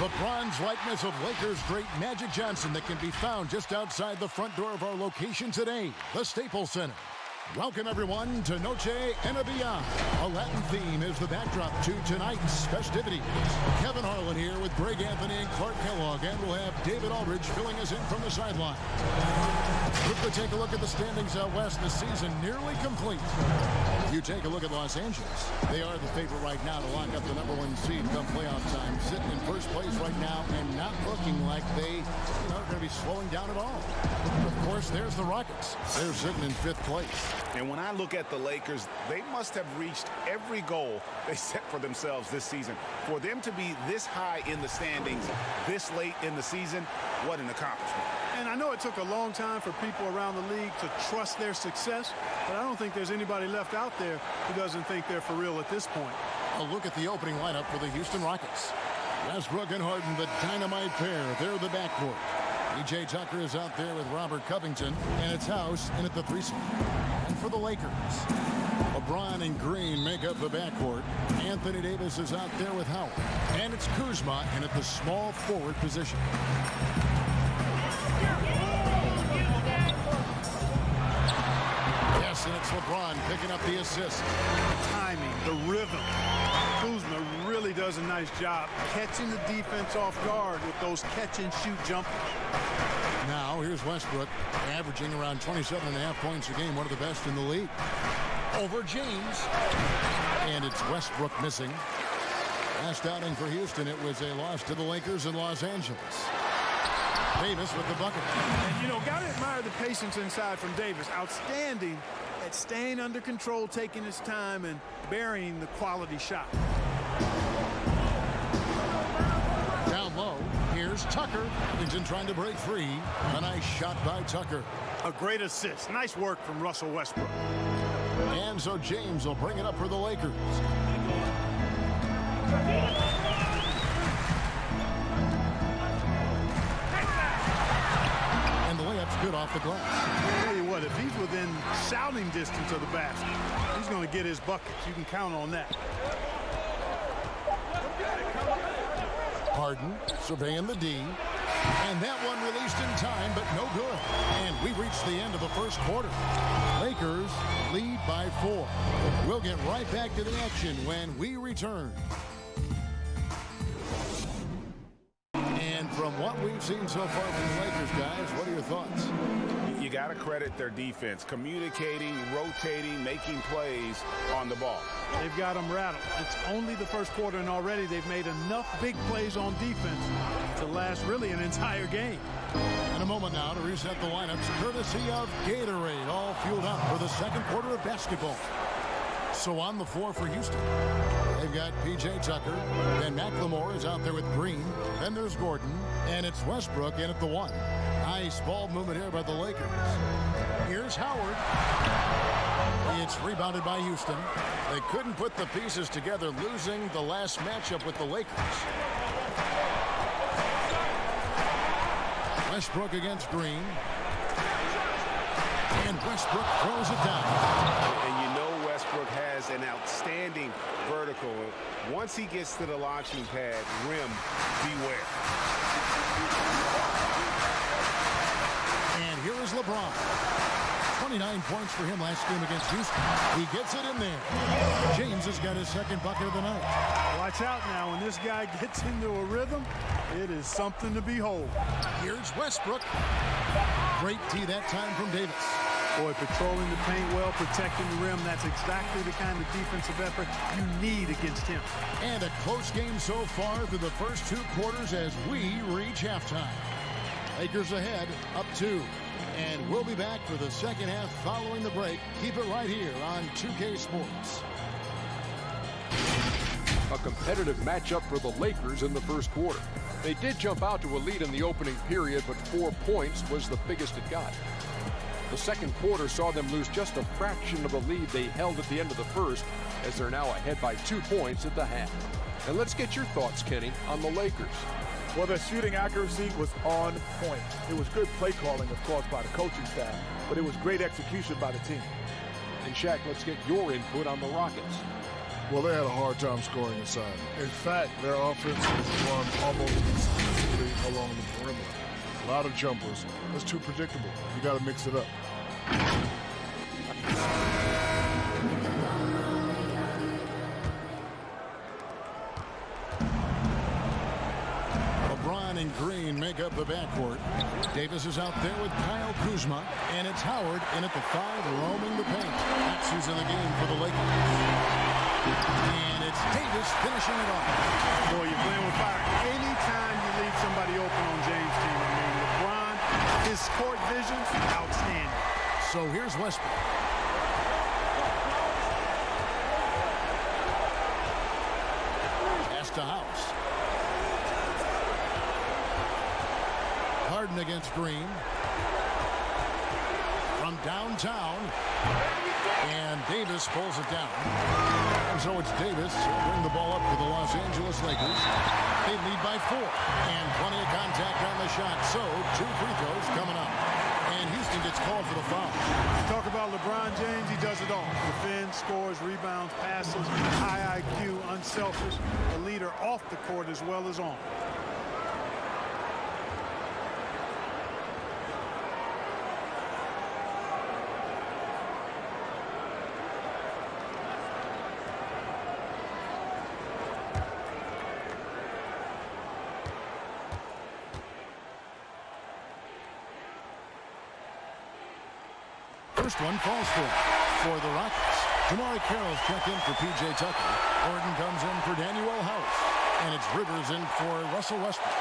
The bronze likeness of Lakers great Magic Johnson that can be found just outside the front door of our location today, the Staples Center. Welcome, everyone, to Noche and Beyond. A Latin theme is the backdrop to tonight's festivities. Kevin Harlan here with Greg Anthony and Clark Kellogg, and we'll have David Aldridge filling us in from the sideline. Quickly take a look at the standings out west. The season nearly complete. You take a look at Los Angeles. They are the favorite right now to lock up the #1 seed come playoff time. Sitting in first place right now and not looking like they are going to be slowing down at all. Of course, there's the Rockets. They're sitting in 5th place. And when I look at the Lakers, they must have reached every goal they set for themselves this season. For them to be this high in the standings this late in the season, what an accomplishment. And I know it took a long time for people around the league to trust their success, but I don't think there's anybody left out there who doesn't think they're for real at this point. A look at the opening lineup for the Houston Rockets. Westbrook and Harden, the dynamite pair. They're the backcourt. P.J. Tucker is out there with Robert Covington, and it's House in at the 3 spot. And for the Lakers, LeBron and Green make up the backcourt. Anthony Davis is out there with Howard, and it's Kuzma in at the small forward position. Yes, and it's LeBron picking up the assist. The timing, the rhythm. Kuzma really does a nice job catching the defense off guard with those catch-and-shoot jumpers. Now, here's Westbrook, averaging around 27.5 points a game, one of the best in the league. Over James. And it's Westbrook missing. Last outing for Houston, it was a loss to the Lakers in Los Angeles. Davis with the bucket. And, got to admire the patience inside from Davis. Outstanding at staying under control, taking his time, and burying the quality shot. Down low, here's Tucker. Covington trying to break free. A nice shot by Tucker. A great assist. Nice work from Russell Westbrook. And so James will bring it up for the Lakers. And the layup's good off the glass. I'll tell you what, if he's within shouting distance of the basket, he's going to get his buckets. You can count on that. Harden surveying the D. And that one released in time, but no good. And we reached the end of the first quarter. Lakers lead by 4. We'll get right back to the action when we return. And from what we've seen so far from the Lakers, guys, what are your thoughts? You got to credit their defense, communicating, rotating, making plays on the ball. They've got them rattled. It's only the first quarter, and already they've made enough big plays on defense to last really an entire game. In a moment now to reset the lineups, courtesy of Gatorade, all fueled up for the second quarter of basketball. So on the floor for Houston, they've got P.J. Tucker, then McLemore is out there with Green, then there's Gordon, and it's Westbrook in at the 1. Nice ball movement here by the Lakers. Here's Howard. It's rebounded by Houston. They couldn't put the pieces together, losing the last matchup with the Lakers. Westbrook against Green. And Westbrook throws it down. And Westbrook has an outstanding vertical. Once he gets to the launching pad, rim, beware. And here is LeBron. 29 points for him last game against Houston. He gets it in there. James has got his second bucket of the night. Watch out now. When this guy gets into a rhythm, it is something to behold. Here's Westbrook. Great tee that time from Davis. Boy, patrolling the paint well, protecting the rim. That's exactly the kind of defensive effort you need against him. And a close game so far through the first 2 quarters as we reach halftime. Lakers ahead, up 2. And we'll be back for the second half following the break. Keep it right here on 2K Sports. A competitive matchup for the Lakers in the first quarter. They did jump out to a lead in the opening period, but 4 points was the biggest it got. The second quarter saw them lose just a fraction of the lead they held at the end of the first, as they're now ahead by 2 points at the half. And let's get your thoughts, Kenny, on the Lakers. Well, their shooting accuracy was on point. It was good play calling, of course, by the coaching staff, but it was great execution by the team. And Shaq, let's get your input on the Rockets. Well, they had a hard time scoring inside. In fact, their offense was run almost exclusively along the perimeter. A lot of jumpers. That's too predictable. You got to mix it up. LeBron and Green make up the backcourt. Davis is out there with Kyle Kuzma, and it's Howard in at the 5 roaming the paint. That's who's in the game for the Lakers. And it's Davis finishing it off. Boy, you're playing with fire. Anytime you leave somebody open on James' team, I mean, LeBron, his court vision, outstanding. So here's Westbrook. Pass to House. Harden against Green. From downtown. And Davis pulls it down. And so it's Davis bring the ball up for the Los Angeles Lakers. They lead by 4. And plenty of contact on the shot. So 2 free throws coming up. And Houston gets called for the foul. Talk about LeBron James, he does it all. Defends, scores, rebounds, passes, high IQ, unselfish. A leader off the court as well as on. First one falls for the Rockets. Jamari Carroll's checked in for P.J. Tucker. Gordon comes in for Daniel House. And it's Rivers in for Russell Westbrook.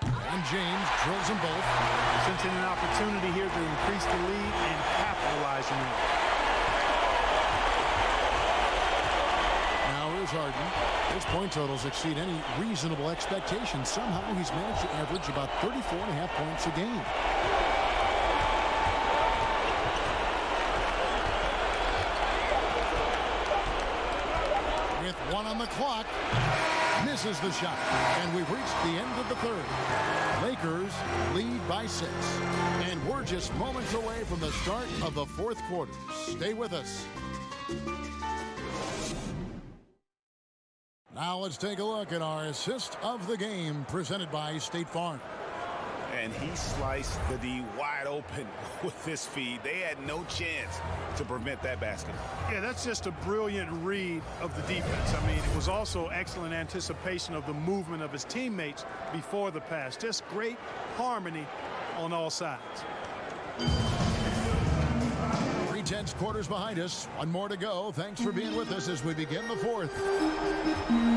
And James drills them both. Sensing an opportunity here to increase the lead and capitalizing on it. Harden. His point totals exceed any reasonable expectations. Somehow he's managed to average about 34.5 points a game. With 1 on the clock, misses the shot. And we've reached the end of the 3rd. Lakers lead by 6. And we're just moments away from the start of the 4th quarter. Stay with us. Now let's take a look at our assist of the game presented by State Farm. And he sliced the D wide open with this feed. They had no chance to prevent that basket. Yeah, that's just a brilliant read of the defense. I mean, it was also excellent anticipation of the movement of his teammates before the pass. Just great harmony on all sides. 3/10 quarters behind us. 1 more to go. Thanks for being with us as we begin the 4th.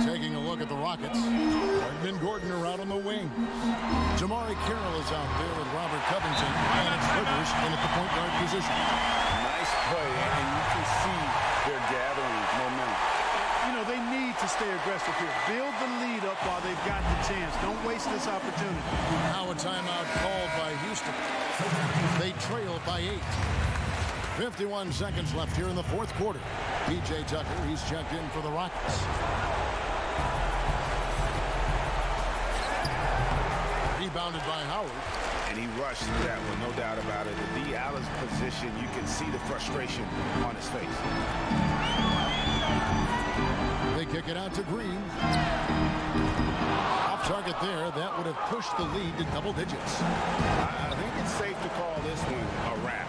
Taking a look at the Rockets. Harden and Gordon are out on the wing. Jamari Carroll is out there with Robert Covington. And it's Rivers in at the point guard position. Nice play, and you can see they're gathering momentum. You know, they need to stay aggressive here. Build the lead up while they've got the chance. Don't waste this opportunity. Now a timeout called by Houston. They trail by 8. 51 seconds left here in the 4th quarter. P.J. Tucker, he's checked in for the Rockets. Rebounded by Howard. And he rushed that one, no doubt about it. In D. Allen's position, you can see the frustration on his face. They kick it out to Green. Off target there. That would have pushed the lead to double digits. I think it's safe to call this one a wrap.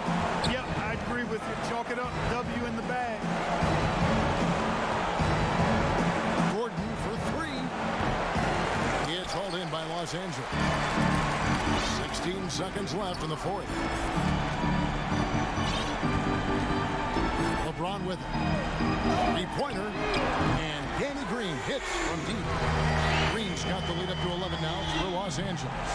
Yep, I agree with you. Chalk it up. W in the bag. Gordon for 3. It's hauled in by Los Angeles. 16 seconds left in the 4th. LeBron with it. 3-pointer. And Danny Green hits from deep. Green's got the lead up to 11 now for Los Angeles.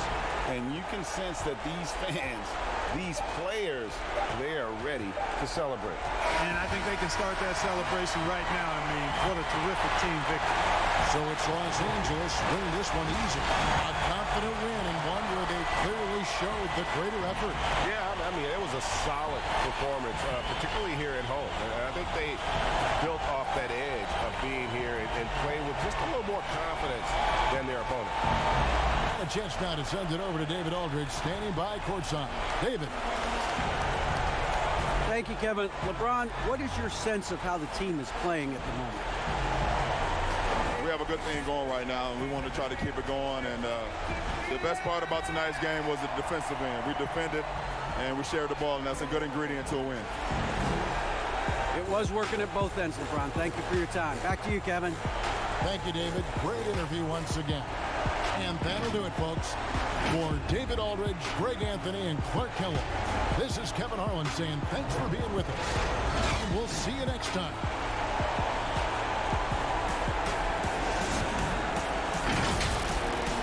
And you can sense that these fans, these players, they are ready to celebrate. And I think they can start that celebration right now. I mean, what a terrific team victory. So it's Los Angeles winning this one easy. A confident win and one where they clearly showed the greater effort. Yeah, I mean, it was a solid performance, particularly here at home. And I think they built off that edge of being here and playing with just a little more confidence than their opponent. A chance now to send it over to David Aldridge, standing by courtside. David. Thank you, Kevin. LeBron, what is your sense of how the team is playing at the moment? We have a good thing going right now, and we want to try to keep it going. And the best part about tonight's game was the defensive end. We defended, and we shared the ball, and that's a good ingredient to a win. It was working at both ends, LeBron. Thank you for your time. Back to you, Kevin. Thank you, David. Great interview once again. And that'll do it, folks. For David Aldridge, Greg Anthony, and Clark Kellogg, this is Kevin Harlan saying thanks for being with us. And we'll see you next time